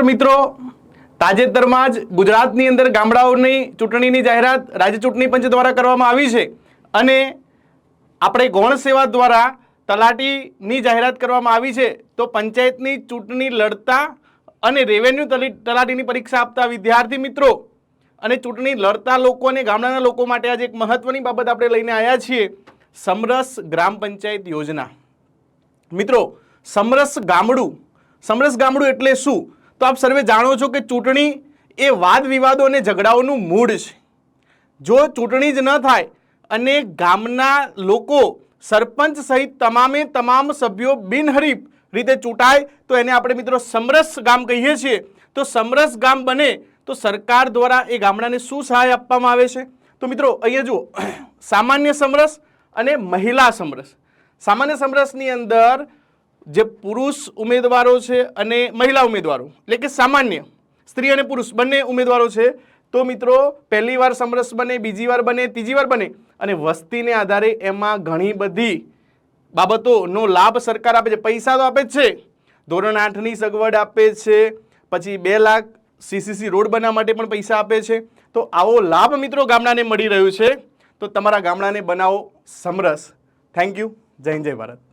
નમસ્કાર મિત્રો, તાજેતરમાં જ ગુજરાતની અંદર ગામડાઓની ચૂંટણીની જાહેરાત રાજ્ય ચૂંટણી પંચ દ્વારા કરવામાં આવી છે અને આપણે ગૌણ સેવા દ્વારા તલાટીની જાહેરાત કરવામાં આવી છે। તો પંચાયતની ચૂંટણી લડતા અને રેવન્યુ તલાટીની પરીક્ષા આપતા વિદ્યાર્થી મિત્રો અને ચૂંટણી લડતા લોકો અને ગામડાના લોકો માટે આજે એક મહત્વની બાબત આપણે લઈને આવ્યા છીએ, સમરસ ગ્રામ પંચાયત યોજના। મિત્રો, સમરસ ગામડું એટલે શું? તો આપ સર્વે જાણો છો કે ચૂંટણી એ વાદ વિવાદો અને ઝઘડાઓનું મૂળ છે। જો ચૂંટણી જ ન થાય અને ગામના લોકો સરપંચ સહિત તમામ સભ્યો બિનહરીફ રીતે ચૂંટાય તો એને આપણે મિત્રો સમરસ ગામ કહીએ છીએ। તો સમરસ ગામ બને તો સરકાર દ્વારા એ ગામડાને શું સહાય આપવામાં આવે છે? તો મિત્રો અહીંયા જુઓ, સામાન્ય સમરસ અને મહિલા સમરસ। સામાન્ય સમરસની અંદર જે પુરુષ ઉમેદવારો છે અને મહિલા ઉમેદવારો એટલે કે સામાન્ય સ્ત્રી અને પુરુષ બંને ઉમેદવારો છે। તો મિત્રો પહેલી વાર સમરસ બને, બીજી વાર બને, ત્રીજી વાર બને અને વસ્તીને આધારે એમાં ઘણી બધી બાબતોનો લાભ સરકાર આપે છે। પૈસા તો આપે જ છે, ધોરણ 8ની સગવડ આપે છે, પછી 2 લાખ CCC રોડ બનાવવા માટે પણ પૈસા આપે છે। તો આવો લાભ મિત્રો ગામડાને મળી રહ્યો છે, તો તમારા ગામડાને બનાવો સમરસ। થેન્ક યુ, જય હિન્દ, જય ભારત।